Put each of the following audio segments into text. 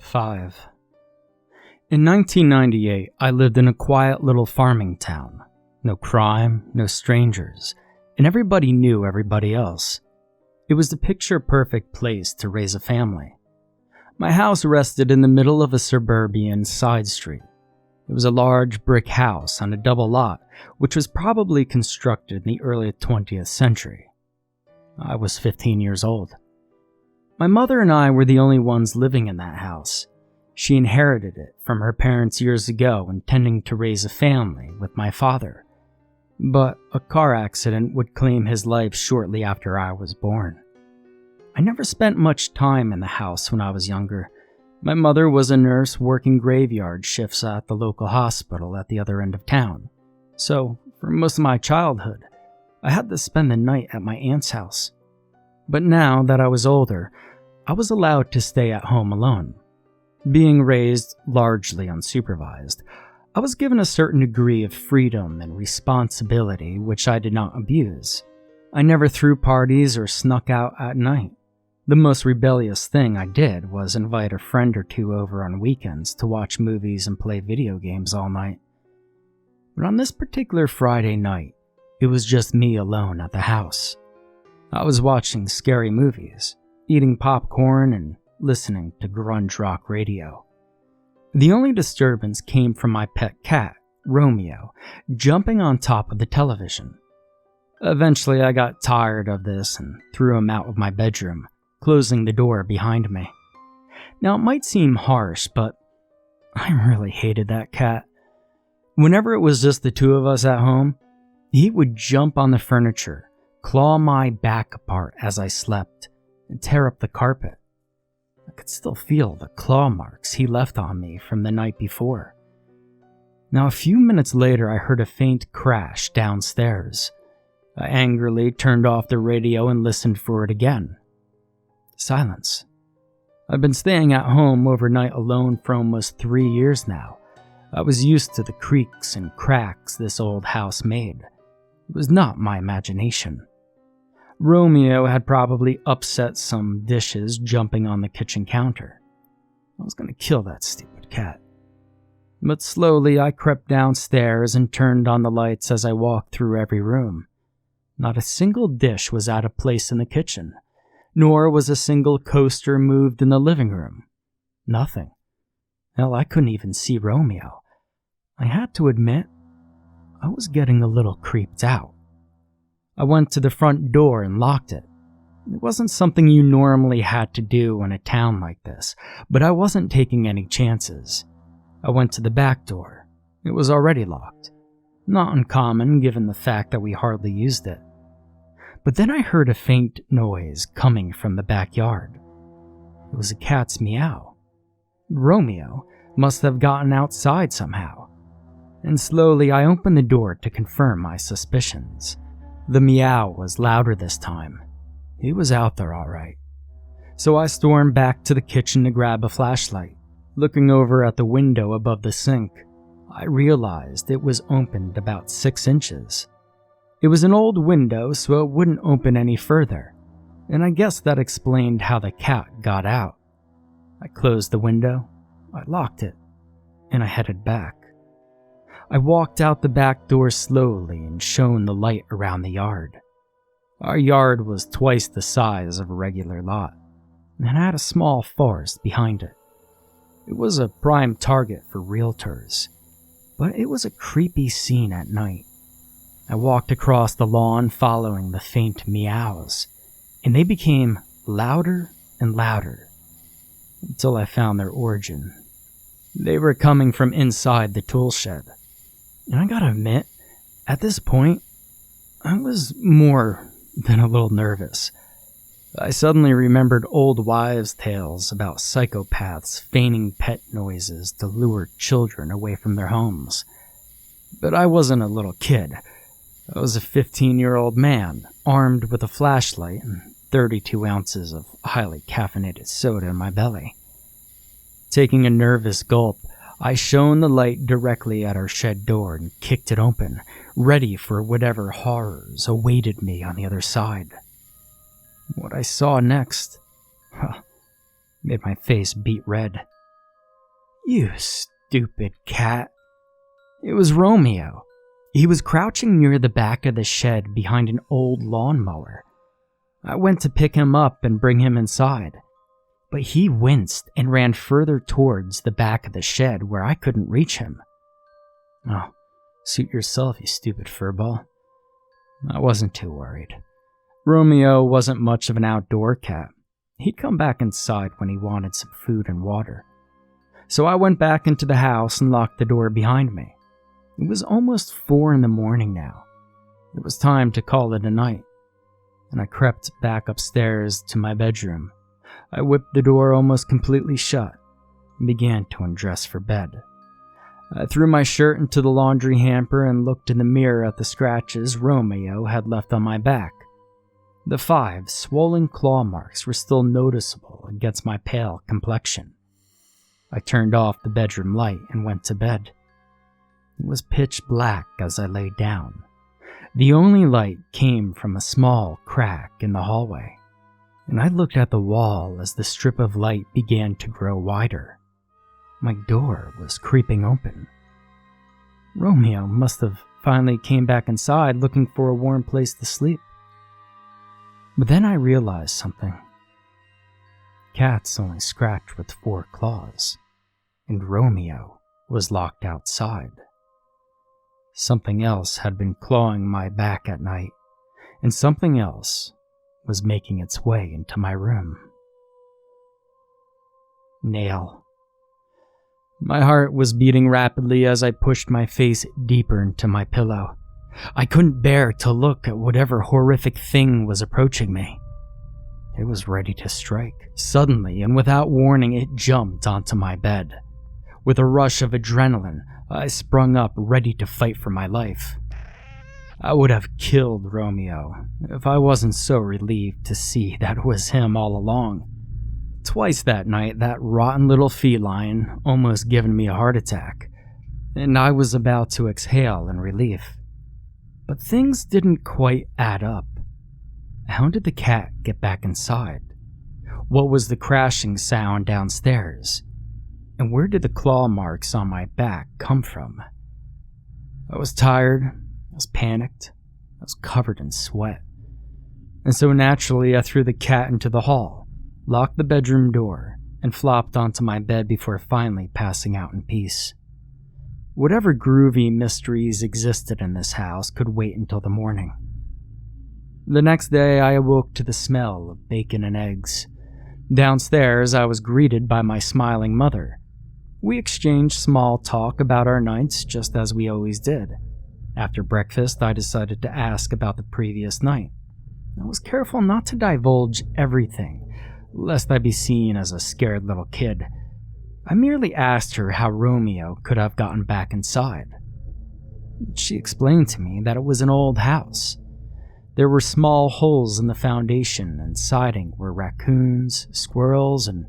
5. In 1998, I lived in a quiet little farming town. No crime, no strangers, and everybody knew everybody else. It was the picture-perfect place to raise a family. My house rested in the middle of a suburban side street. It was a large brick house on a double lot, which was probably constructed in the early 20th century. I was 15 years old. My mother and I were the only ones living in that house. She inherited it from her parents years ago, intending to raise a family with my father. But a car accident would claim his life shortly after I was born. I never spent much time in the house when I was younger. My mother was a nurse working graveyard shifts at the local hospital at the other end of town. So, for most of my childhood, I had to spend the night at my aunt's house. But now that I was older, I was allowed to stay at home alone. Being raised largely unsupervised, I was given a certain degree of freedom and responsibility which I did not abuse. I never threw parties or snuck out at night. The most rebellious thing I did was invite a friend or two over on weekends to watch movies and play video games all night. But on this particular Friday night, it was just me alone at the house. I was watching scary movies, eating popcorn, and listening to grunge rock radio. The only disturbance came from my pet cat, Romeo, jumping on top of the television. Eventually, I got tired of this and threw him out of my bedroom, closing the door behind me. Now, it might seem harsh, but I really hated that cat. Whenever it was just the two of us at home, he would jump on the furniture, claw my back apart as I slept, and tear up the carpet. I could still feel the claw marks he left on me from the night before. Now, a few minutes later, I heard a faint crash downstairs. I angrily turned off the radio and listened for it again. Silence. I've been staying at home overnight alone for almost 3 years now. I was used to the creaks and cracks this old house made. It was not my imagination. Romeo had probably upset some dishes jumping on the kitchen counter. I was going to kill that stupid cat. But slowly I crept downstairs and turned on the lights as I walked through every room. Not a single dish was out of place in the kitchen, nor was a single coaster moved in the living room. Nothing. Hell, I couldn't even see Romeo. I had to admit, I was getting a little creeped out. I went to the front door and locked it. It wasn't something you normally had to do in a town like this, but I wasn't taking any chances. I went to the back door. It was already locked. Not uncommon given the fact that we hardly used it. But then I heard a faint noise coming from the backyard. It was a cat's meow. Romeo must have gotten outside somehow. And slowly I opened the door to confirm my suspicions. The meow was louder this time. He was out there all right. So I stormed back to the kitchen to grab a flashlight. Looking over at the window above the sink, I realized it was opened about 6 inches. It was an old window, so it wouldn't open any further, and I guess that explained how the cat got out. I closed the window, I locked it, and I headed back. I walked out the back door slowly and shone the light around the yard. Our yard was twice the size of a regular lot, and had a small forest behind it. It was a prime target for realtors, but it was a creepy scene at night. I walked across the lawn following the faint meows, and they became louder and louder, until I found their origin. They were coming from inside the tool shed. And I gotta admit, at this point, I was more than a little nervous. I suddenly remembered old wives' tales about psychopaths feigning pet noises to lure children away from their homes. But I wasn't a little kid. I was a 15-year-old man, armed with a flashlight and 32 ounces of highly caffeinated soda in my belly. Taking a nervous gulp, I shone the light directly at our shed door and kicked it open, ready for whatever horrors awaited me on the other side. What I saw next made my face beet red. You stupid cat. It was Romeo. He was crouching near the back of the shed behind an old lawnmower. I went to pick him up and bring him inside, but he winced and ran further towards the back of the shed where I couldn't reach him. Oh, suit yourself, you stupid furball. I wasn't too worried. Romeo wasn't much of an outdoor cat. He'd come back inside when he wanted some food and water. So I went back into the house and locked the door behind me. It was almost 4 a.m. now. It was time to call it a night, and I crept back upstairs to my bedroom. I whipped the door almost completely shut and began to undress for bed. I threw my shirt into the laundry hamper and looked in the mirror at the scratches Romeo had left on my back. The 5 swollen claw marks were still noticeable against my pale complexion. I turned off the bedroom light and went to bed. It was pitch black as I lay down. The only light came from a small crack in the hallway, and I looked at the wall as the strip of light began to grow wider. My door was creeping open. Romeo must have finally came back inside looking for a warm place to sleep. But then I realized something. Cats only scratch with 4 claws, and Romeo was locked outside. Something else had been clawing my back at night, and something else was making its way into my room. Nail. My heart was beating rapidly as I pushed my face deeper into my pillow. I couldn't bear to look at whatever horrific thing was approaching me. It was ready to strike. Suddenly, and without warning, it jumped onto my bed. With a rush of adrenaline, I sprung up, ready to fight for my life. I would have killed Romeo if I wasn't so relieved to see that it was him all along. Twice that night, that rotten little feline almost given me a heart attack, and I was about to exhale in relief. But things didn't quite add up. How did the cat get back inside? What was the crashing sound downstairs? And where did the claw marks on my back come from? I was tired, I was panicked, I was covered in sweat. And so naturally I threw the cat into the hall, locked the bedroom door, and flopped onto my bed before finally passing out in peace. Whatever groovy mysteries existed in this house could wait until the morning. The next day I awoke to the smell of bacon and eggs. Downstairs I was greeted by my smiling mother. We exchanged small talk about our nights just as we always did. After breakfast, I decided to ask about the previous night. I was careful not to divulge everything, lest I be seen as a scared little kid. I merely asked her how Romeo could have gotten back inside. She explained to me that it was an old house. There were small holes in the foundation and siding where raccoons, squirrels, and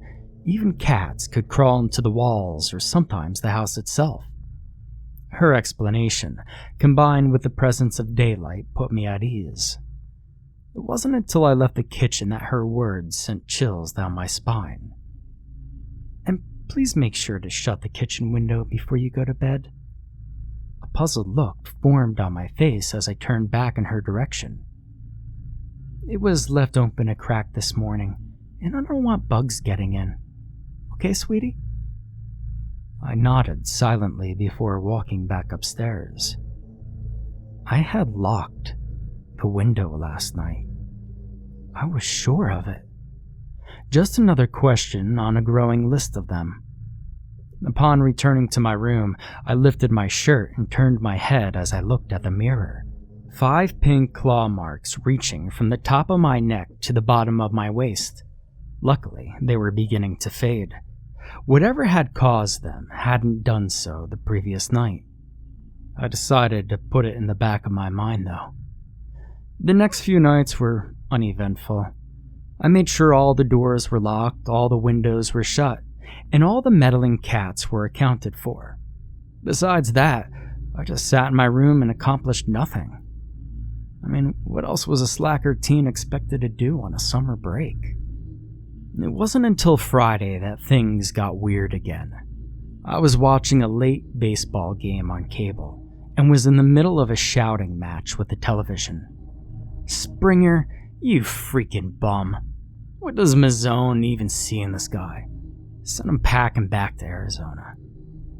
even cats could crawl into the walls or sometimes the house itself. Her explanation, combined with the presence of daylight, put me at ease. It wasn't until I left the kitchen that her words sent chills down my spine. And please make sure to shut the kitchen window before you go to bed. A puzzled look formed on my face as I turned back in her direction. It was left open a crack this morning, and I don't want bugs getting in. Okay, sweetie? I nodded silently before walking back upstairs. I had locked the window last night. I was sure of it. Just another question on a growing list of them. Upon returning to my room, I lifted my shirt and turned my head as I looked at the mirror. 5 pink claw marks reaching from the top of my neck to the bottom of my waist. Luckily, they were beginning to fade. Whatever had caused them hadn't done so the previous night. I decided to put it in the back of my mind, though. The next few nights were uneventful. I made sure all the doors were locked, all the windows were shut, and all the meddling cats were accounted for. Besides that, I just sat in my room and accomplished nothing. I mean, what else was a slacker teen expected to do on a summer break? It wasn't until Friday that things got weird again. I was watching a late baseball game on cable and was in the middle of a shouting match with the television. "Springer, you freaking bum. What does Mazzone even see in this guy? Send him packing back to Arizona."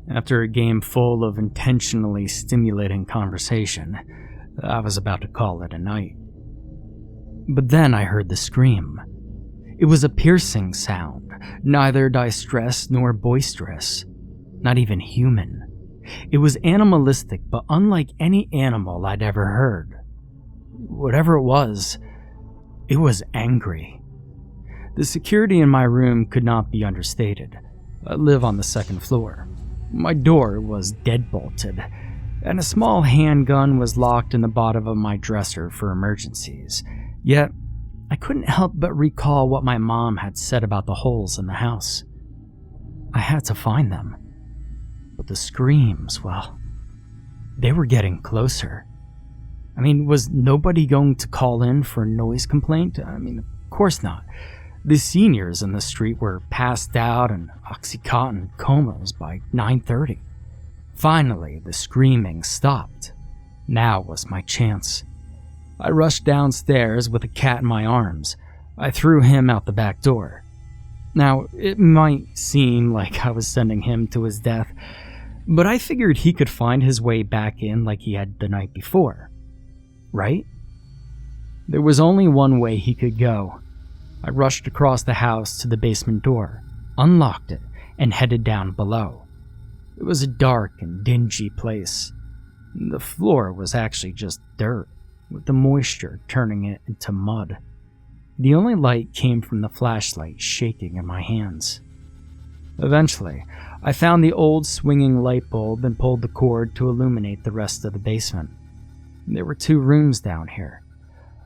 After a game full of intentionally stimulating conversation, I was about to call it a night. But then I heard the scream. It was a piercing sound, neither distressed nor boisterous, not even human. It was animalistic, but unlike any animal I'd ever heard. Whatever it was angry. The security in my room could not be understated. I live on the second floor. My door was deadbolted, and a small handgun was locked in the bottom of my dresser for emergencies. Yet, I couldn't help but recall what my mom had said about the holes in the house. I had to find them. But the screams, well, they were getting closer. I mean, was nobody going to call in for a noise complaint? Of course not. The seniors in the street were passed out in Oxycontin comas by 9:30. Finally, the screaming stopped. Now was my chance. I rushed downstairs with a cat in my arms. I threw him out the back door. Now, it might seem like I was sending him to his death, but I figured he could find his way back in like he had the night before. Right? There was only one way he could go. I rushed across the house to the basement door, unlocked it, and headed down below. It was a dark and dingy place. The floor was actually just dirt, with the moisture turning it into mud. The only light came from the flashlight shaking in my hands. Eventually, I found the old swinging light bulb and pulled the cord to illuminate the rest of the basement. There were 2 rooms down here.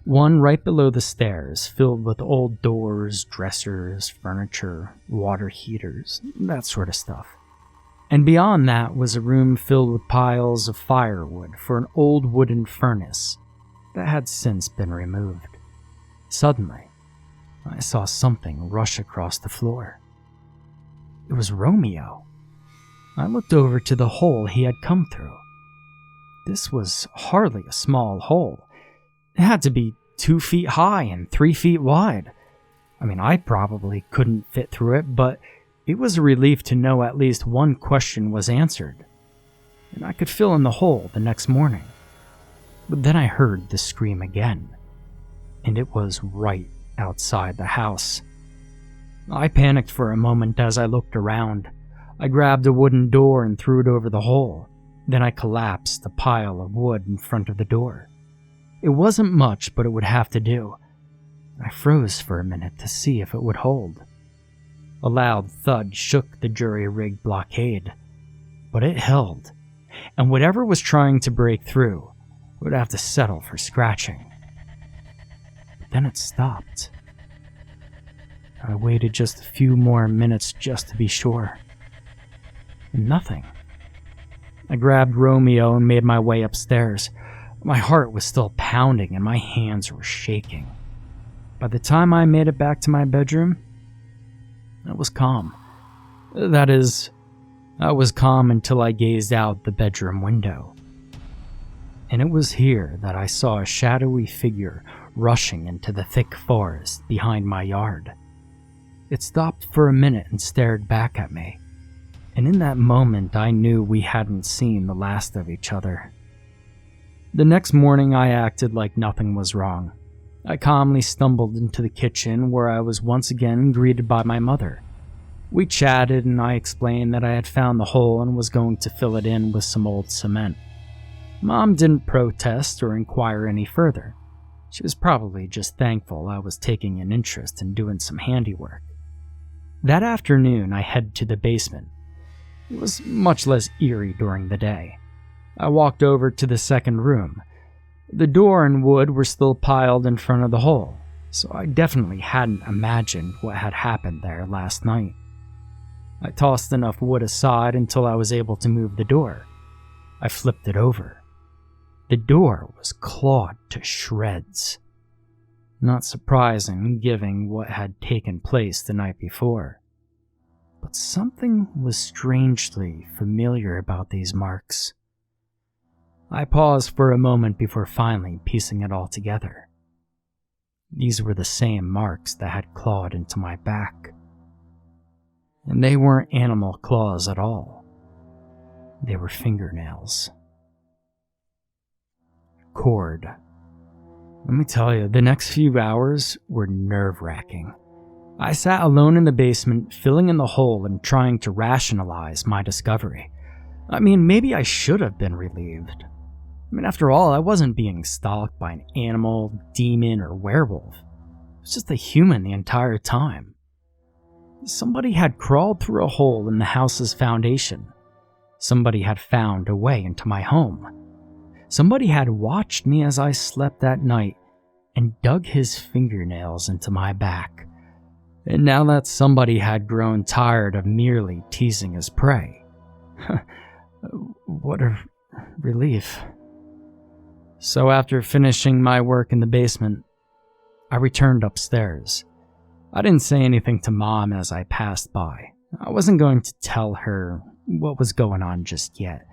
One right below the stairs, filled with old doors, dressers, furniture, water heaters, that sort of stuff. And beyond that was a room filled with piles of firewood for an old wooden furnace that had since been removed. Suddenly, I saw something rush across the floor. It was Romeo. I looked over to the hole he had come through. This was hardly a small hole. It had to be 2 feet high and 3 feet wide. I probably couldn't fit through it, but it was a relief to know at least one question was answered, and I could fill in the hole the next morning. But then I heard the scream again, and it was right outside the house. I panicked for a moment as I looked around. I grabbed a wooden door and threw it over the hole. Then I collapsed a pile of wood in front of the door. It wasn't much, but it would have to do. I froze for a minute to see if it would hold. A loud thud shook the jury-rigged blockade, but it held, and whatever was trying to break through would have to settle for scratching. But then it stopped. I waited just a few more minutes just to be sure. And nothing. I grabbed Romeo and made my way upstairs. My heart was still pounding and my hands were shaking. By the time I made it back to my bedroom, I was calm. That is, I was calm until I gazed out the bedroom window. And it was here that I saw a shadowy figure rushing into the thick forest behind my yard. It stopped for a minute and stared back at me. And in that moment, I knew we hadn't seen the last of each other. The next morning, I acted like nothing was wrong. I calmly stumbled into the kitchen where I was once again greeted by my mother. We chatted and I explained that I had found the hole and was going to fill it in with some old cement. Mom didn't protest or inquire any further. She was probably just thankful I was taking an interest in doing some handiwork. That afternoon, I headed to the basement. It was much less eerie during the day. I walked over to the second room. The door and wood were still piled in front of the hole, so I definitely hadn't imagined what had happened there last night. I tossed enough wood aside until I was able to move the door. I flipped it over. The door was clawed to shreds. Not surprising, given what had taken place the night before. but something was strangely familiar about these marks. I paused for a moment before finally piecing it all together. These were the same marks that had clawed into my back. And they weren't animal claws at all. They were fingernails. Cord. Let me tell you, the next few hours were nerve-wracking. I sat alone in the basement, filling in the hole and trying to rationalize my discovery. I mean, maybe I should have been relieved. After all, I wasn't being stalked by an animal, demon, or werewolf. I was just a human the entire time. Somebody had crawled through a hole in the house's foundation. Somebody had found a way into my home. Somebody had watched me as I slept that night and dug his fingernails into my back. And now that somebody had grown tired of merely teasing his prey. What a relief. So after finishing my work in the basement, I returned upstairs. I didn't say anything to Mom as I passed by. I wasn't going to tell her what was going on just yet.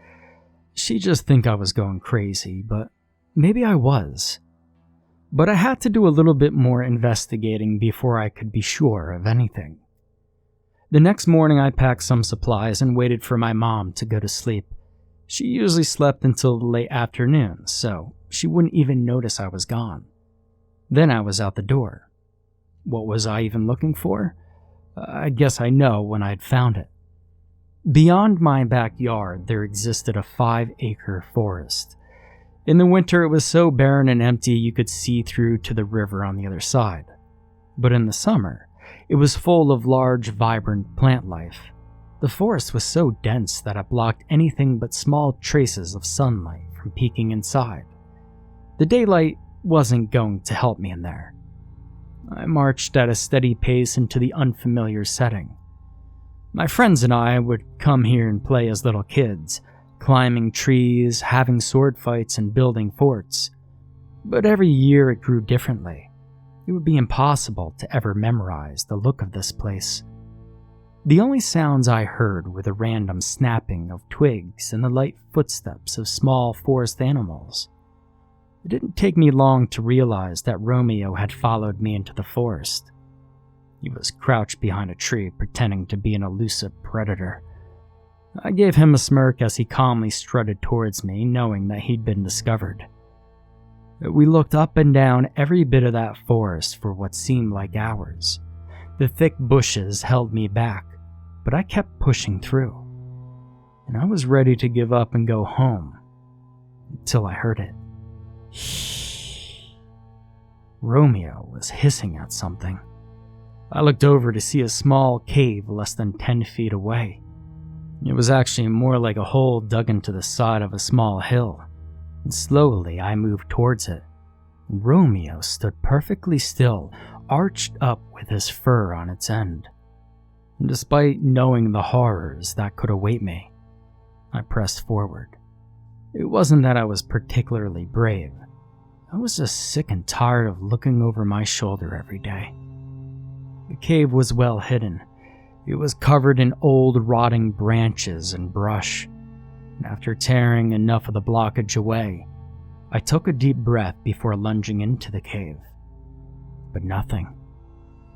She'd just think I was going crazy, but maybe I was. But I had to do a little bit more investigating before I could be sure of anything. The next morning I packed some supplies and waited for my mom to go to sleep. She usually slept until the late afternoon, so she wouldn't even notice I was gone. Then I was out the door. What was I even looking for? I guess I know when I'd found it. Beyond my backyard, there existed a 5-acre forest. In the winter, it was so barren and empty you could see through to the river on the other side. But in the summer, it was full of large, vibrant plant life. The forest was so dense that it blocked anything but small traces of sunlight from peeking inside. The daylight wasn't going to help me in there. I marched at a steady pace into the unfamiliar setting. My friends and I would come here and play as little kids, climbing trees, having sword fights, and building forts. But every year it grew differently. It would be impossible to ever memorize the look of this place. The only sounds I heard were the random snapping of twigs and the light footsteps of small forest animals. It didn't take me long to realize that Romeo had followed me into the forest. He was crouched behind a tree, pretending to be an elusive predator. I gave him a smirk as he calmly strutted towards me, knowing that he'd been discovered. We looked up and down every bit of that forest for what seemed like hours. The thick bushes held me back, but I kept pushing through. And I was ready to give up and go home, until I heard it. Romeo was hissing at something. I looked over to see a small cave less than 10 feet away. It was actually more like a hole dug into the side of a small hill, and slowly I moved towards it. Romeo stood perfectly still, arched up with his fur on its end. And despite knowing the horrors that could await me, I pressed forward. It wasn't that I was particularly brave. I was just sick and tired of looking over my shoulder every day. The cave was well hidden. It was covered in old rotting branches and brush. And after tearing enough of the blockage away, I took a deep breath before lunging into the cave. But nothing.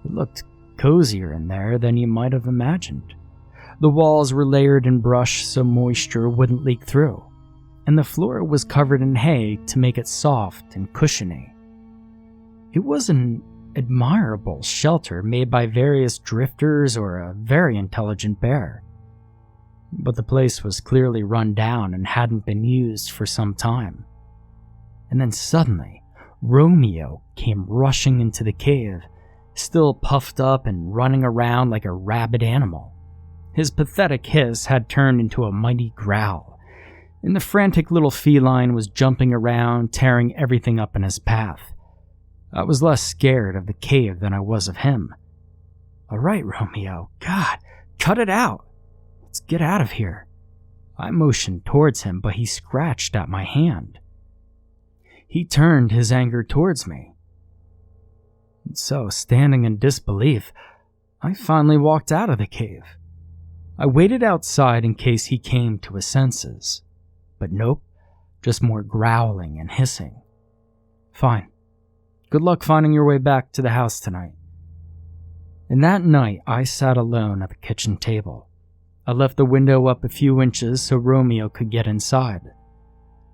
It looked cozier in there than you might have imagined. The walls were layered in brush so moisture wouldn't leak through, and the floor was covered in hay to make it soft and cushiony. It was an admirable shelter made by various drifters or a very intelligent bear. But the place was clearly run down and hadn't been used for some time. And then suddenly, Romeo came rushing into the cave, still puffed up and running around like a rabid animal. His pathetic hiss had turned into a mighty growl, and the frantic little feline was jumping around, tearing everything up in his path. I was less scared of the cave than I was of him. "All right, Romeo. God, cut it out. Let's get out of here." I motioned towards him, but he scratched at my hand. He turned his anger towards me. And so, standing in disbelief, I finally walked out of the cave, I waited outside in case he came to his senses, but nope, just more growling and hissing. Fine. Good luck finding your way back to the house tonight. And that night, I sat alone at the kitchen table. I left the window up a few inches so Romeo could get inside.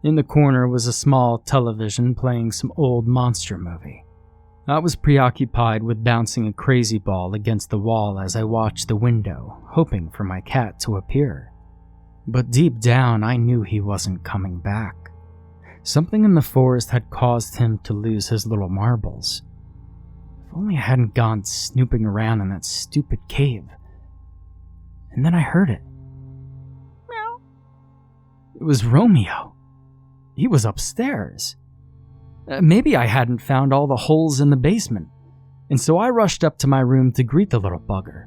In the corner was a small television playing some old monster movie. I was preoccupied with bouncing a crazy ball against the wall as I watched the window, hoping for my cat to appear. But deep down, I knew he wasn't coming back. Something in the forest had caused him to lose his little marbles. If only I hadn't gone snooping around in that stupid cave. And then I heard it. Meow. It was Romeo. He was upstairs. Maybe I hadn't found all the holes in the basement, and so I rushed up to my room to greet the little bugger.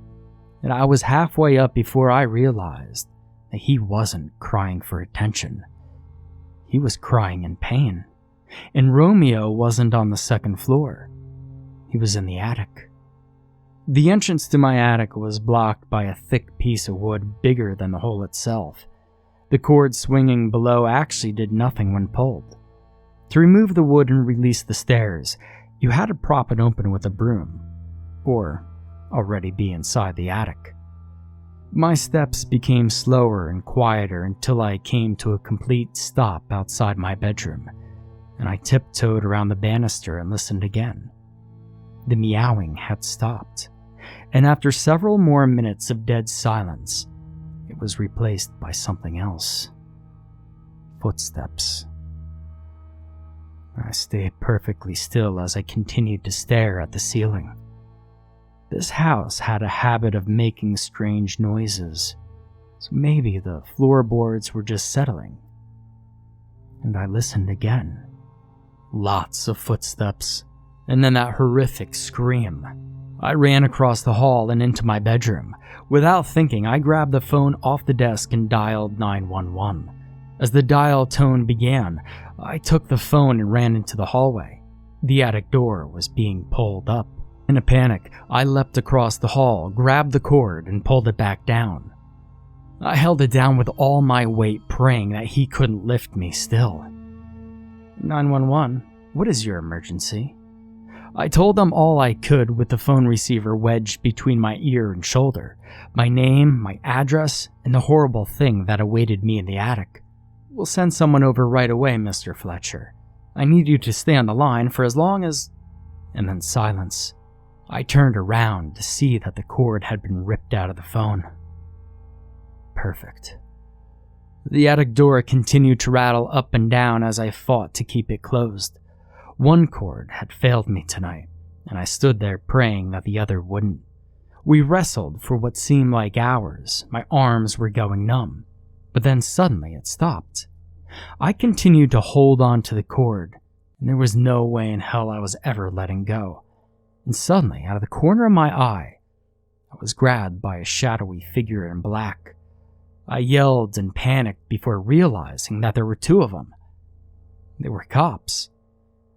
And I was halfway up before I realized that he wasn't crying for attention. He was crying in pain, and Romeo wasn't on the second floor. He was in the attic. The entrance to my attic was blocked by a thick piece of wood bigger than the hole itself. The cord swinging below actually did nothing when pulled. To remove the wood and release the stairs, you had to prop it open with a broom, or already be inside the attic. My steps became slower and quieter until I came to a complete stop outside my bedroom, and I tiptoed around the banister and listened again. The meowing had stopped, and after several more minutes of dead silence, it was replaced by something else. Footsteps. I stayed perfectly still as I continued to stare at the ceiling. This house had a habit of making strange noises, so maybe the floorboards were just settling. And I listened again. Lots of footsteps, and then that horrific scream. I ran across the hall and into my bedroom. Without thinking, I grabbed the phone off the desk and dialed 911. As the dial tone began, I took the phone and ran into the hallway. The attic door was being pulled up. In a panic, I leapt across the hall, grabbed the cord, and pulled it back down. I held it down with all my weight, praying that he couldn't lift me still. 911, what is your emergency? I told them all I could with the phone receiver wedged between my ear and shoulder, my name, my address, and the horrible thing that awaited me in the attic. We'll send someone over right away, Mr. Fletcher. I need you to stay on the line for as long as... And then silence. I turned around to see that the cord had been ripped out of the phone. Perfect. The attic door continued to rattle up and down as I fought to keep it closed. One cord had failed me tonight, and I stood there praying that the other wouldn't. We wrestled for what seemed like hours. My arms were going numb. But then suddenly it stopped. I continued to hold on to the cord, and there was no way in hell I was ever letting go. And suddenly, out of the corner of my eye, I was grabbed by a shadowy figure in black. I yelled and panicked before realizing that there were two of them. They were cops.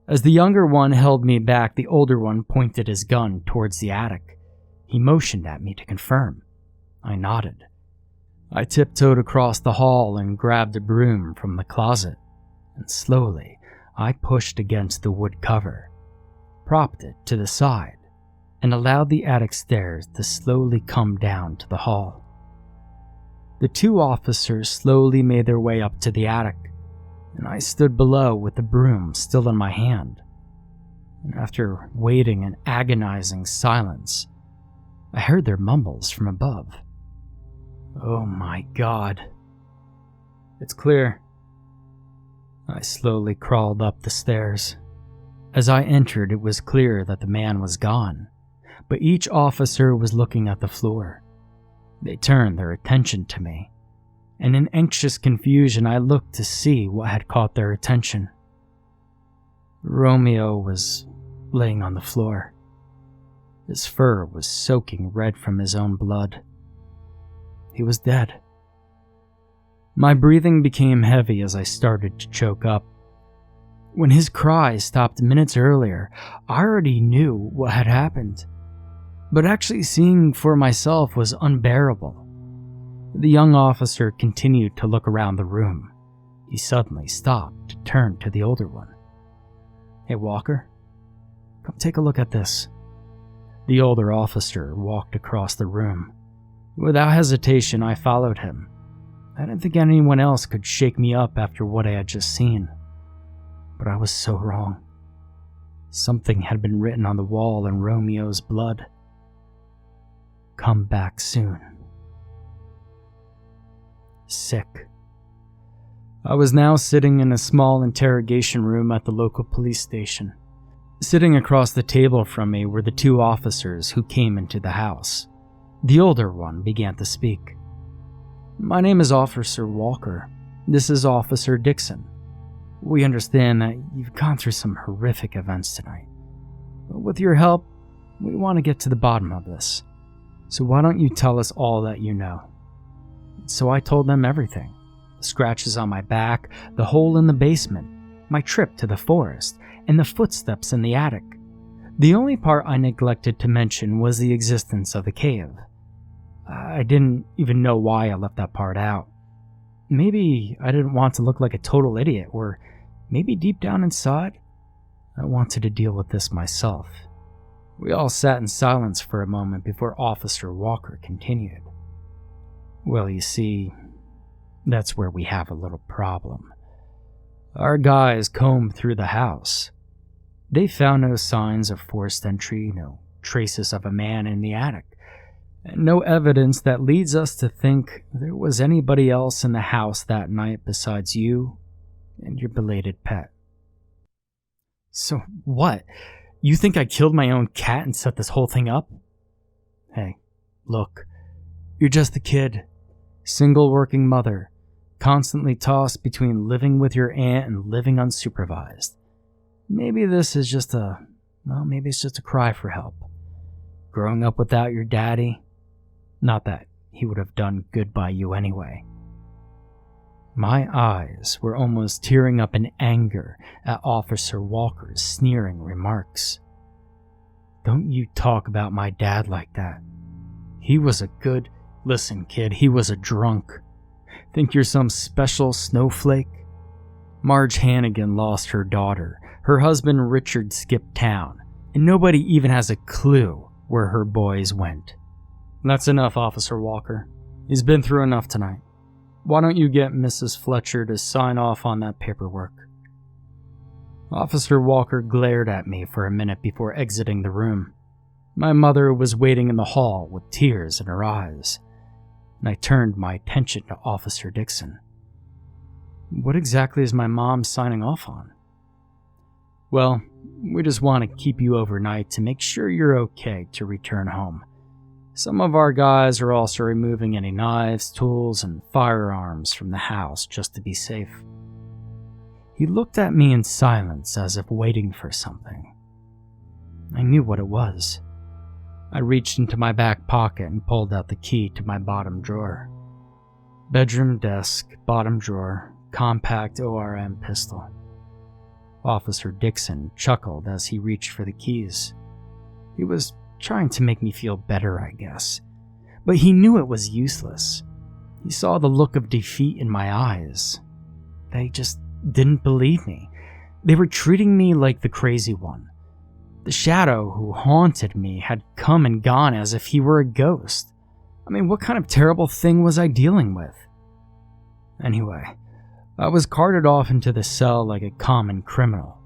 As the younger one held me back, the older one pointed his gun towards the attic. He motioned at me to confirm. I nodded. I tiptoed across the hall and grabbed a broom from the closet, and slowly I pushed against the wood cover, propped it to the side, and allowed the attic stairs to slowly come down to the hall. The two officers slowly made their way up to the attic, and I stood below with the broom still in my hand. And after waiting in agonizing silence, I heard their mumbles from above. Oh my God. It's clear. I slowly crawled up the stairs. As I entered, it was clear that the man was gone, but each officer was looking at the floor. They turned their attention to me, and in anxious confusion I looked to see what had caught their attention. Romeo was laying on the floor. His fur was soaking red from his own blood. He was dead. My breathing became heavy as I started to choke up. When his cries stopped minutes earlier, I already knew what had happened. But actually seeing for myself was unbearable. The young officer continued to look around the room. He suddenly stopped to turn to the older one. "Hey, Walker, come take a look at this." The older officer walked across the room. Without hesitation, I followed him. I didn't think anyone else could shake me up after what I had just seen. But I was so wrong. Something had been written on the wall in Romeo's blood. "Come back soon." Sick. I was now sitting in a small interrogation room at the local police station. Sitting across the table from me were the two officers who came into the house. The older one began to speak. "My name is Officer Walker. This is Officer Dixon. We understand that you've gone through some horrific events tonight. But with your help, we want to get to the bottom of this. So why don't you tell us all that you know?" So I told them everything. The scratches on my back, the hole in the basement, my trip to the forest, and the footsteps in the attic. The only part I neglected to mention was the existence of the cave. I didn't even know why I left that part out. Maybe I didn't want to look like a total idiot, or maybe deep down inside, I wanted to deal with this myself. We all sat in silence for a moment before Officer Walker continued. "Well, you see, that's where we have a little problem. Our guys combed through the house. They found no signs of forced entry, no traces of a man in the attic, and no evidence that leads us to think there was anybody else in the house that night besides you and your belated pet." "So what? You think I killed my own cat and set this whole thing up?" "Hey, look, you're just a kid, single working mother, constantly tossed between living with your aunt and living unsupervised. Maybe this is just maybe it's just a cry for help. Growing up without your daddy, not that he would have done good by you anyway." My eyes were almost tearing up in anger at Officer Walker's sneering remarks. "Don't you talk about my dad like that. He was a good... Listen, kid, he was a drunk. Think you're some special snowflake? Marge Hannigan lost her daughter. Her husband Richard skipped town, and nobody even has a clue where her boys went." "That's enough, Officer Walker. He's been through enough tonight. Why don't you get Mrs. Fletcher to sign off on that paperwork?" Officer Walker glared at me for a minute before exiting the room. My mother was waiting in the hall with tears in her eyes, and I turned my attention to Officer Dixon. "What exactly is my mom signing off on?" "Well, we just want to keep you overnight to make sure you're okay to return home. Some of our guys are also removing any knives, tools, and firearms from the house just to be safe." He looked at me in silence as if waiting for something. I knew what it was. I reached into my back pocket and pulled out the key to my bottom drawer. Bedroom desk, bottom drawer, compact ORM pistol. Officer Dixon chuckled as he reached for the keys. He was trying to make me feel better, I guess, but he knew it was useless. He saw the look of defeat in my eyes. They just didn't believe me. They were treating me like the crazy one. The shadow who haunted me had come and gone as if he were a ghost. I mean, what kind of terrible thing was I dealing with? Anyway, I was carted off into the cell like a common criminal.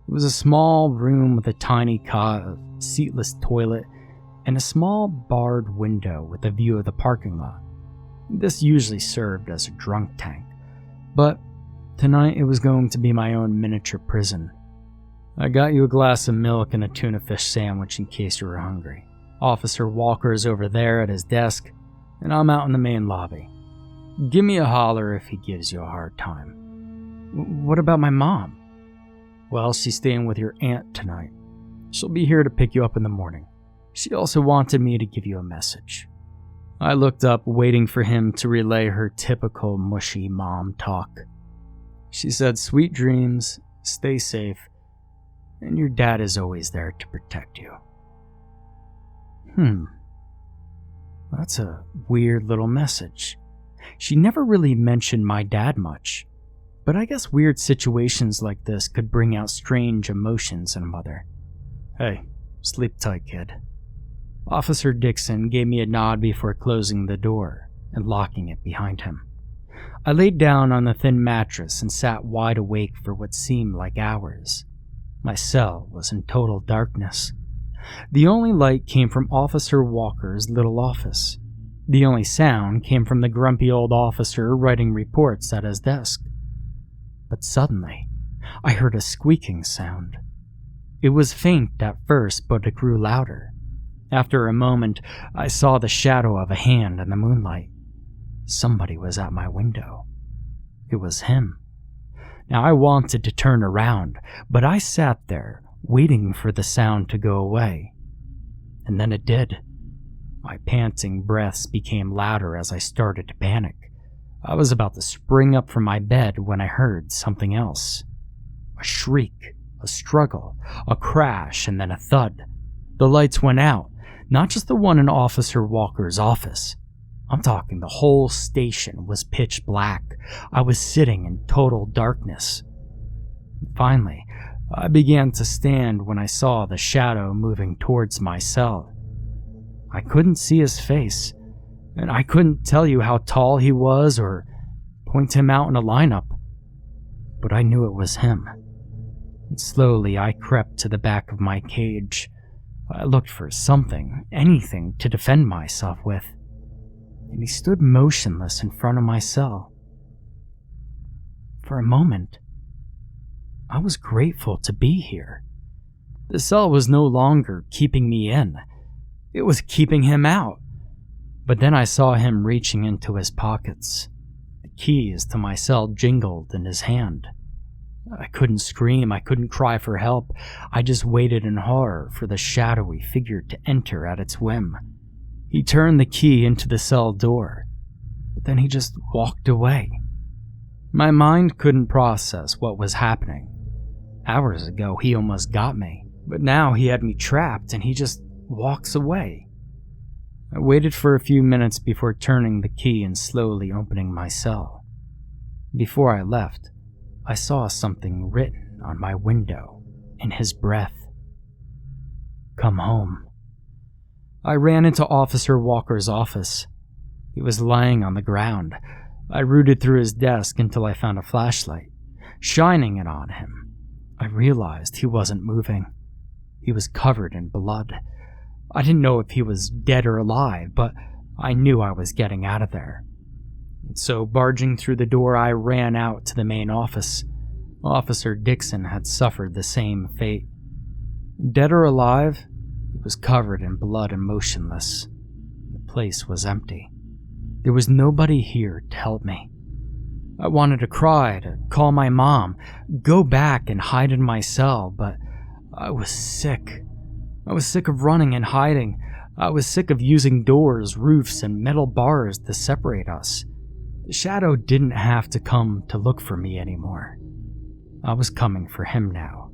It was a small room with a tiny cot, a seatless toilet, and a small barred window with a view of the parking lot. This usually served as a drunk tank, but tonight it was going to be my own miniature prison. "I got you a glass of milk and a tuna fish sandwich in case you were hungry. Officer Walker is over there at his desk, and I'm out in the main lobby. Give me a holler if he gives you a hard time." "What about my mom?" "Well, she's staying with your aunt tonight. She'll be here to pick you up in the morning. She also wanted me to give you a message." I looked up, waiting for him to relay her typical mushy mom talk. She said, "Sweet dreams, stay safe, and your dad is always there to protect you." That's a weird little message. She never really mentioned my dad much, but I guess weird situations like this could bring out strange emotions in a mother. Hey, sleep tight, kid. Officer Dixon gave me a nod before closing the door and locking it behind him. I laid down on the thin mattress and sat wide awake for what seemed like hours. My cell was in total darkness. The only light came from Officer Walker's little office. The only sound came from the grumpy old officer writing reports at his desk. But suddenly, I heard a squeaking sound. It was faint at first, but it grew louder. After a moment, I saw the shadow of a hand in the moonlight. Somebody was at my window. It was him. Now I wanted to turn around, but I sat there, waiting for the sound to go away. And then it did. My panting breaths became louder as I started to panic. I was about to spring up from my bed when I heard something else. A shriek, a struggle, a crash, and then a thud. The lights went out, not just the one in Officer Walker's office. I'm talking the whole station was pitch black. I was sitting in total darkness. Finally, I began to stand when I saw the shadow moving towards my cell. I couldn't see his face, and I couldn't tell you how tall he was or point him out in a lineup, but I knew it was him. And slowly I crept to the back of my cage. I looked for something, anything to defend myself with, and he stood motionless in front of my cell. For a moment, I was grateful to be here. The cell was no longer keeping me in. It was keeping him out. But then I saw him reaching into his pockets. The keys to my cell jingled in his hand. I couldn't scream, I couldn't cry for help. I just waited in horror for the shadowy figure to enter at its whim. He turned the key into the cell door, but then he just walked away. My mind couldn't process what was happening. Hours ago, he almost got me, but now he had me trapped and he just walks away. I waited for a few minutes before turning the key and slowly opening my cell. Before I left, I saw something written on my window in his breath. Come home. I ran into Officer Walker's office. He was lying on the ground. I rooted through his desk until I found a flashlight. Shining it on him, I realized he wasn't moving. He was covered in blood. I didn't know if he was dead or alive, but I knew I was getting out of there. And so, barging through the door, I ran out to the main office. Officer Dixon had suffered the same fate. Dead or alive, he was covered in blood and motionless. The place was empty. There was nobody here to help me. I wanted to cry, to call my mom, go back and hide in my cell, but I was sick. I was sick of running and hiding. I was sick of using doors, roofs, and metal bars to separate us. The shadow didn't have to come to look for me anymore. I was coming for him now.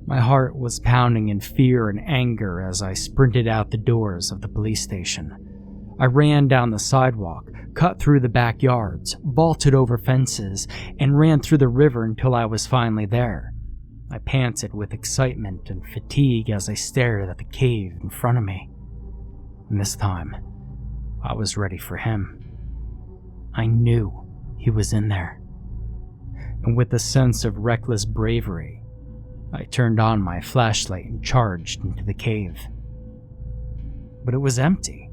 My heart was pounding in fear and anger as I sprinted out the doors of the police station. I ran down the sidewalk, cut through the backyards, vaulted over fences, and ran through the river until I was finally there. I panted with excitement and fatigue as I stared at the cave in front of me. And this time, I was ready for him. I knew he was in there. And with a sense of reckless bravery, I turned on my flashlight and charged into the cave. But it was empty.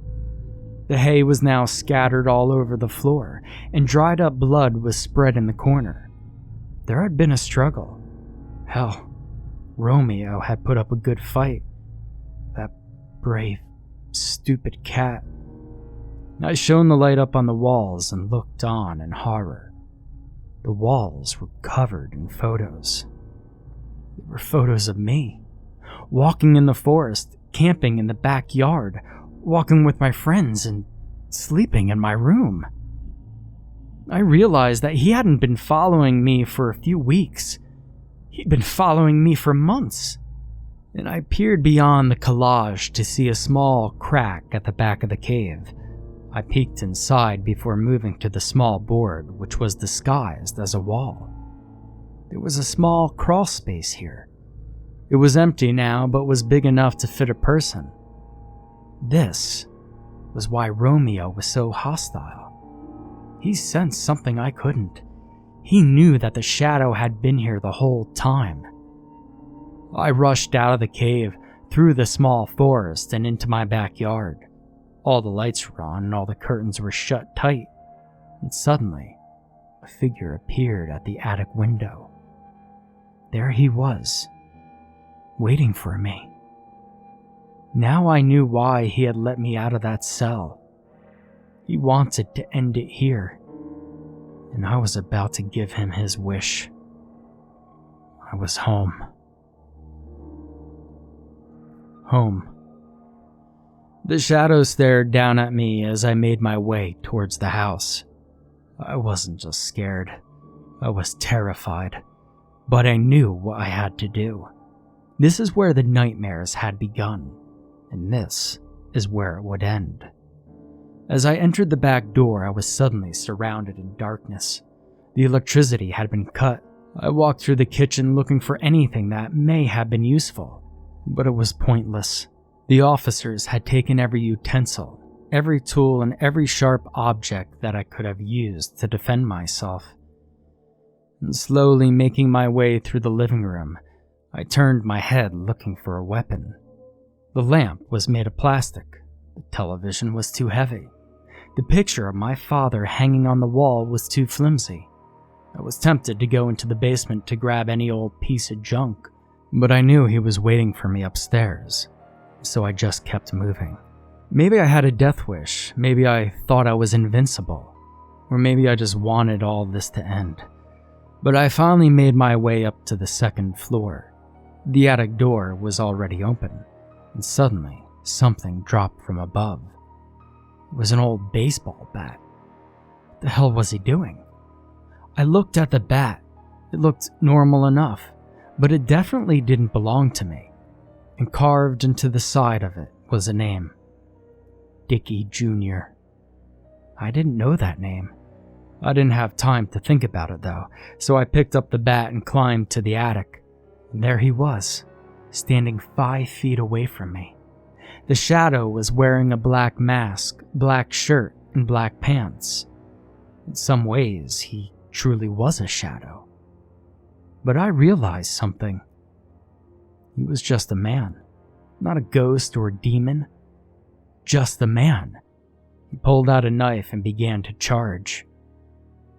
The hay was now scattered all over the floor, and dried up blood was spread in the corner. There had been a struggle. Hell, Romeo had put up a good fight. That brave, stupid cat. I shone the light up on the walls and looked on in horror. The walls were covered in photos. They were photos of me, walking in the forest, camping in the backyard, walking with my friends, and sleeping in my room. I realized that he hadn't been following me for a few weeks. He'd been following me for months. and I peered beyond the collage to see a small crack at the back of the cave. I peeked inside before moving to the small board, which was disguised as a wall. There was a small crawl space here. It was empty now, but was big enough to fit a person. This was why Romeo was so hostile. He sensed something I couldn't. He knew that the shadow had been here the whole time. I rushed out of the cave, through the small forest, and into my backyard. All the lights were on and all the curtains were shut tight. And suddenly, a figure appeared at the attic window. There he was, waiting for me. Now I knew why he had let me out of that cell. He wanted to end it here, and I was about to give him his wish. I was home. Home. The shadow stared down at me as I made my way towards the house. I wasn't just scared. I was terrified. But I knew what I had to do. This is where the nightmares had begun, and this is where it would end. As I entered the back door, I was suddenly surrounded in darkness. The electricity had been cut. I walked through the kitchen looking for anything that may have been useful, but it was pointless. The officers had taken every utensil, every tool, and every sharp object that I could have used to defend myself. And slowly making my way through the living room, I turned my head looking for a weapon. The lamp was made of plastic. The television was too heavy. The picture of my father hanging on the wall was too flimsy. I was tempted to go into the basement to grab any old piece of junk, but I knew he was waiting for me upstairs, so I just kept moving. Maybe I had a death wish, maybe I thought I was invincible, or maybe I just wanted all this to end. But I finally made my way up to the second floor. The attic door was already open, and suddenly something dropped from above. It was an old baseball bat. What the hell was he doing? I looked at the bat. It looked normal enough, but it definitely didn't belong to me. And carved into the side of it was a name. Dickie Jr. I didn't know that name. I didn't have time to think about it though, so I picked up the bat and climbed to the attic. And there he was, standing 5 feet away from me. The shadow was wearing a black mask, black shirt, and black pants. In some ways, he truly was a shadow. But I realized something. He was just a man, not a ghost or a demon. Just a man. He pulled out a knife and began to charge.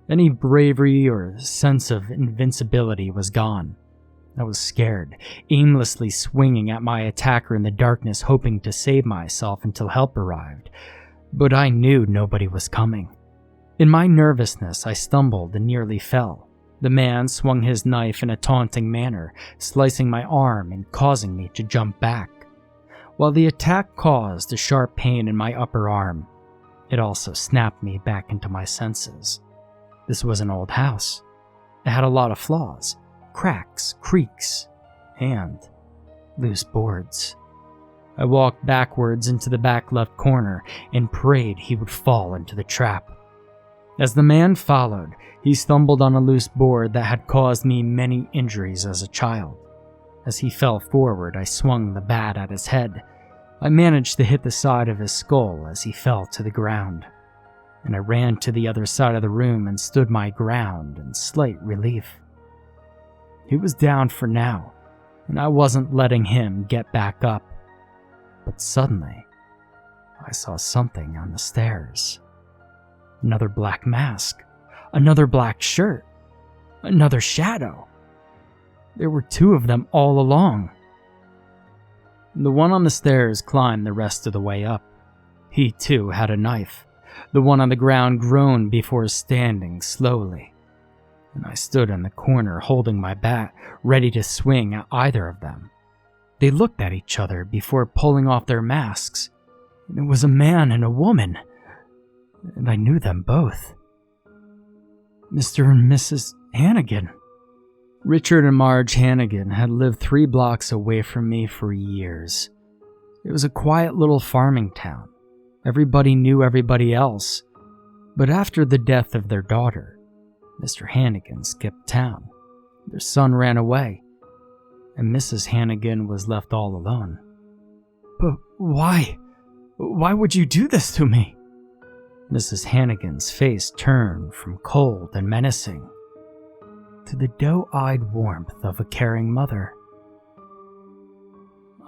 Any bravery or sense of invincibility was gone. I was scared, aimlessly swinging at my attacker in the darkness, hoping to save myself until help arrived. But I knew nobody was coming. In my nervousness, I stumbled and nearly fell. The man swung his knife in a taunting manner, slicing my arm and causing me to jump back. While the attack caused a sharp pain in my upper arm, it also snapped me back into my senses. This was an old house. It had a lot of flaws, cracks, creaks, and loose boards. I walked backwards into the back left corner and prayed he would fall into the trap. As the man followed, he stumbled on a loose board that had caused me many injuries as a child. As he fell forward, I swung the bat at his head. I managed to hit the side of his skull as he fell to the ground, and I ran to the other side of the room and stood my ground in slight relief. He was down for now, and I wasn't letting him get back up. But suddenly, I saw something on the stairs. Another black mask, another black shirt, another shadow. There were 2 of them all along. The one on the stairs climbed the rest of the way up. He too had a knife. The one on the ground groaned before standing slowly, and I stood in the corner holding my bat, ready to swing at either of them. They looked at each other before pulling off their masks. It was a man and a woman, and I knew them both. Mr. and Mrs. Hannigan. Richard and Marge Hannigan had lived 3 blocks away from me for years. It was a quiet little farming town. Everybody knew everybody else. But after the death of their daughter, Mr. Hannigan skipped town. Their son ran away, and Mrs. Hannigan was left all alone. But why? Why would you do this to me? Mrs. Hannigan's face turned from cold and menacing to the doe-eyed warmth of a caring mother.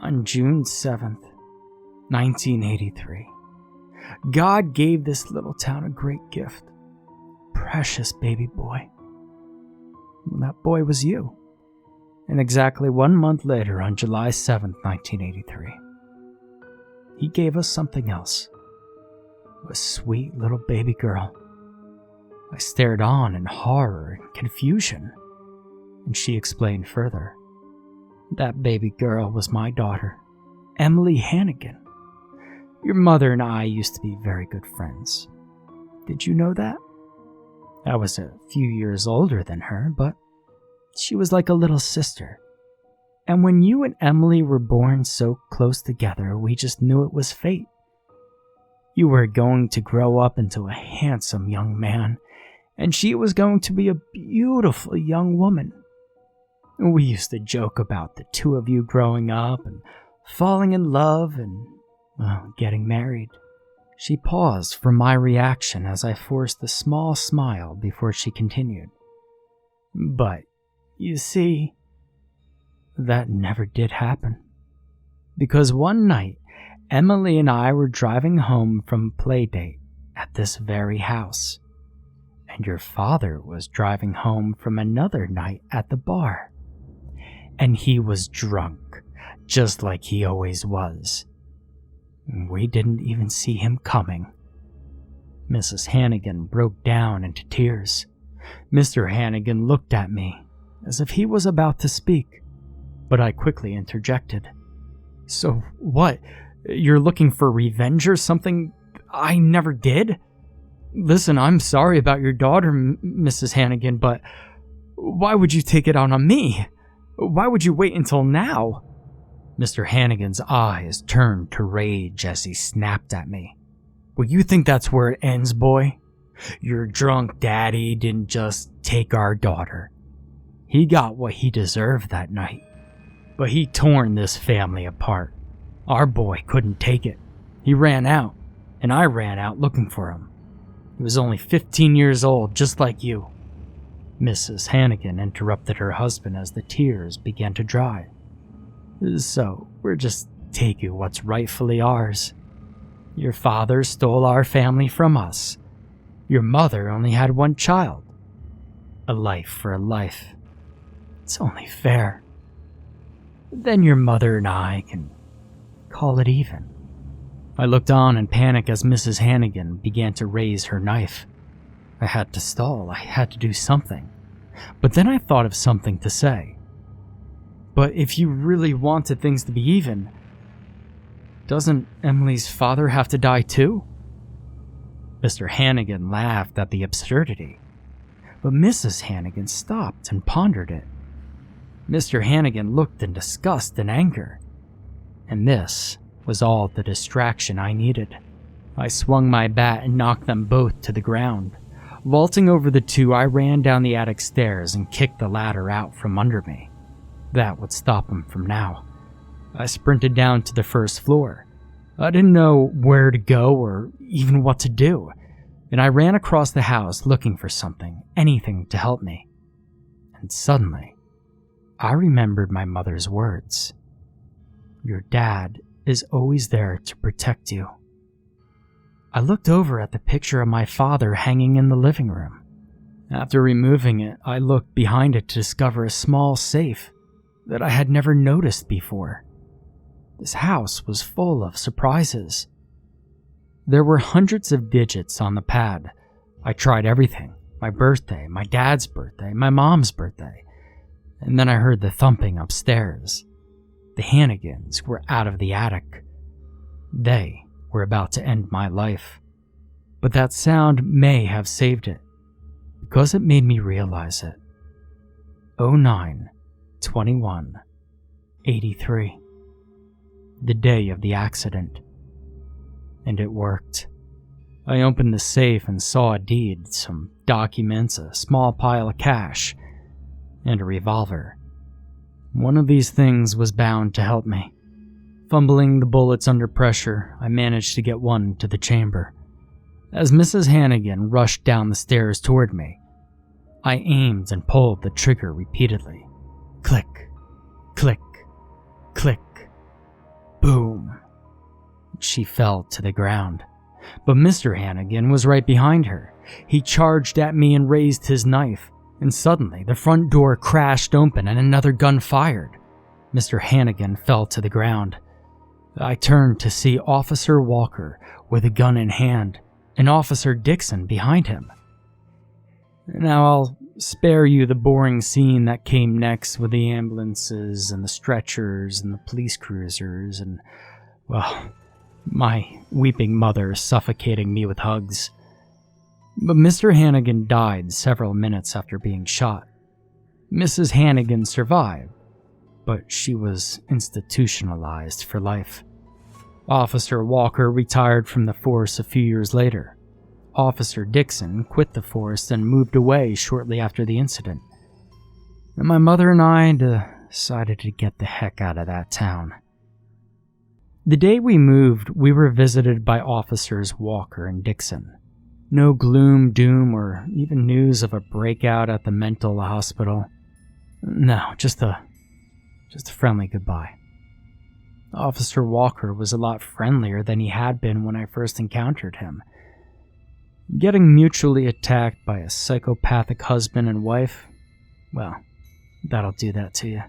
On June 7th, 1983, God gave this little town a great gift. Precious baby boy. That boy was you. And exactly 1 month later, on July 7th, 1983, he gave us something else. A sweet little baby girl. I stared on in horror and confusion, and she explained further. That baby girl was my daughter, Emily Hannigan. Your mother and I used to be very good friends. Did you know that? I was a few years older than her, but she was like a little sister. And when you and Emily were born so close together, we just knew it was fate. You were going to grow up into a handsome young man, and she was going to be a beautiful young woman. We used to joke about the 2 of you growing up and falling in love and, well, getting married. She paused for my reaction as I forced a small smile before she continued. But, you see, that never did happen. Because one night, Emily and I were driving home from a play date at this very house, and your father was driving home from another night at the bar. And he was drunk, just like he always was. We didn't even see him coming. Mrs. Hannigan broke down into tears. Mr. Hannigan looked at me as if he was about to speak, but I quickly interjected. So what? You're looking for revenge or something I never did? Listen, I'm sorry about your daughter, Mrs. Hannigan, but why would you take it out on me? Why would you wait until now? Mr. Hannigan's eyes turned to rage as he snapped at me. Well, you think that's where it ends, boy? Your drunk daddy didn't just take our daughter. He got what he deserved that night. But he torn this family apart. Our boy couldn't take it. He ran out, and I ran out looking for him. He was only 15 years old, just like you. Mrs. Hannigan interrupted her husband as the tears began to dry. So, we're just taking what's rightfully ours. Your father stole our family from us. Your mother only had 1 child. A life for a life. It's only fair. Then your mother and I can call it even. I looked on in panic as Mrs. Hannigan began to raise her knife. I had to stall. I had to do something. But then I thought of something to say. But if you really wanted things to be even, doesn't Emily's father have to die too? Mr. Hannigan laughed at the absurdity, but Mrs. Hannigan stopped and pondered it. Mr. Hannigan looked in disgust and anger, and this was all the distraction I needed. I swung my bat and knocked them both to the ground. Vaulting over the 2, I ran down the attic stairs and kicked the ladder out from under me. That would stop him from now. I sprinted down to the 1st floor. I didn't know where to go or even what to do, and I ran across the house looking for something, anything to help me. And suddenly, I remembered my mother's words. Your dad is always there to protect you. I looked over at the picture of my father hanging in the living room. After removing it, I looked behind it to discover a small safe that I had never noticed before. This house was full of surprises. There were hundreds of digits on the pad. I tried everything. My birthday, my dad's birthday, my mom's birthday. And then I heard the thumping upstairs. The Hannigans were out of the attic. They were about to end my life. But that sound may have saved it, because it made me realize it. 09/21/83. The day of the accident. And it worked. I opened the safe and saw a deed, some documents, a small pile of cash, and a revolver. One of these things was bound to help me. Fumbling the bullets under pressure, I managed to get one to the chamber. As Mrs. Hannigan rushed down the stairs toward me, I aimed and pulled the trigger repeatedly. Click, click, click, boom. She fell to the ground. But Mr. Hannigan was right behind her. He charged at me and raised his knife, and suddenly the front door crashed open and another gun fired. Mr. Hannigan fell to the ground. I turned to see Officer Walker with a gun in hand and Officer Dixon behind him. Now I'll spare you the boring scene that came next with the ambulances and the stretchers and the police cruisers and, well, my weeping mother suffocating me with hugs. But Mr. Hannigan died several minutes after being shot. Mrs. Hannigan survived, but she was institutionalized for life. Officer Walker retired from the force a few years later. Officer Dixon quit the force and moved away shortly after the incident. And my mother and I decided to get the heck out of that town. The day we moved, we were visited by Officers Walker and Dixon. No gloom, doom, or even news of a breakout at the mental hospital. No, just a friendly goodbye. Officer Walker was a lot friendlier than he had been when I first encountered him. Getting mutually attacked by a psychopathic husband and wife, well, that'll do that to you.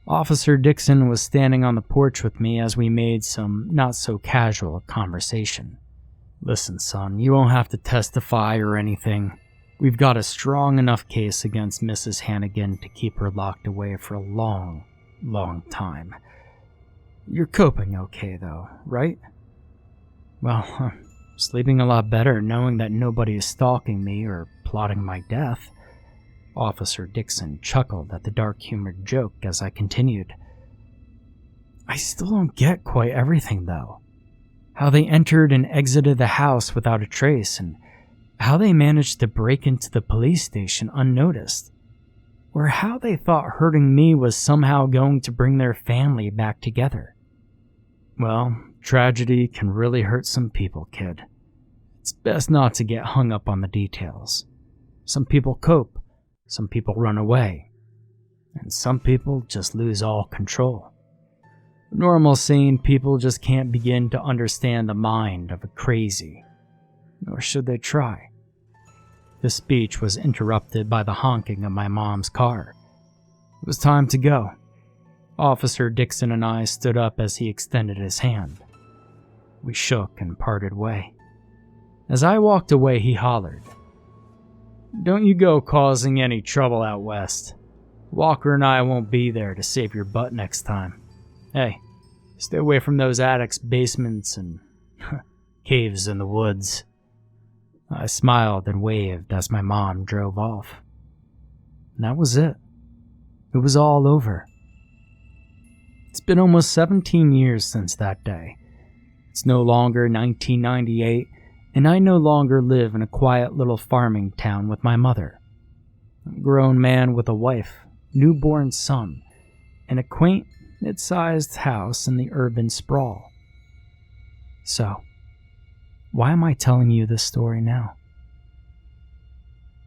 Officer Dixon was standing on the porch with me as we made some not-so-casual conversation. Listen, son, you won't have to testify or anything. We've got a strong enough case against Mrs. Hannigan to keep her locked away for a long, long time. You're coping okay, though, right? Well, I'm sleeping a lot better knowing that nobody is stalking me or plotting my death. Officer Dixon chuckled at the dark-humored joke as I continued. I still don't get quite everything, though. How they entered and exited the house without a trace, and how they managed to break into the police station unnoticed. Or how they thought hurting me was somehow going to bring their family back together. Well, tragedy can really hurt some people, kid. It's best not to get hung up on the details. Some people cope. Some people run away, and some people just lose all control. Normal, sane people just can't begin to understand the mind of a crazy, nor should they try. The speech was interrupted by the honking of my mom's car. It was time to go. Officer Dixon and I stood up as he extended his hand. We shook and parted way. As I walked away, he hollered, "Don't you go causing any trouble out west. Walker and I won't be there to save your butt next time. Hey, stay away from those attics, basements, and caves in the woods." I smiled and waved as my mom drove off. And that was it. It was all over. It's been almost 17 years since that day. It's no longer 1998, and I no longer live in a quiet little farming town with my mother. I'm a grown man with a wife, newborn son, and a quaint, mid-sized house in the urban sprawl. So, why am I telling you this story now?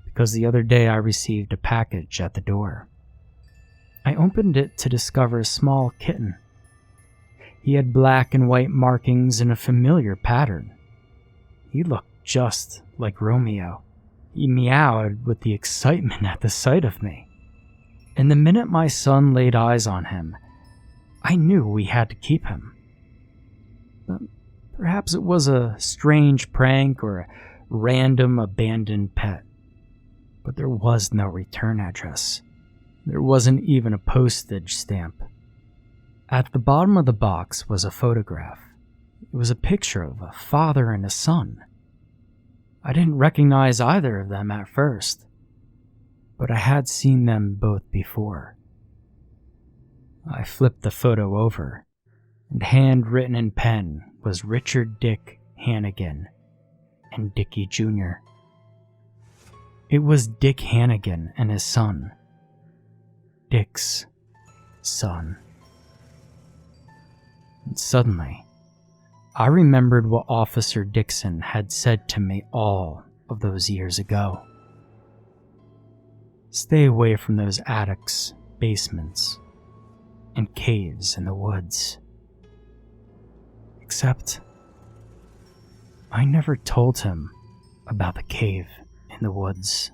Because the other day I received a package at the door. I opened it to discover a small kitten. He had black and white markings in a familiar pattern. He looked just like Romeo. He meowed with the excitement at the sight of me. And the minute my son laid eyes on him, I knew we had to keep him. But perhaps it was a strange prank or a random abandoned pet. But there was no return address. There wasn't even a postage stamp. At the bottom of the box was a photograph. It was a picture of a father and a son. I didn't recognize either of them at first. but I had seen them both before. I flipped the photo over, and handwritten in pen was Richard Dick Hannigan and Dickie Jr. It was Dick Hannigan and his son. Dick's son. And suddenly, I remembered what Officer Dixon had said to me all of those years ago. Stay away from those attics, basements, and caves in the woods. Except, I never told him about the cave in the woods.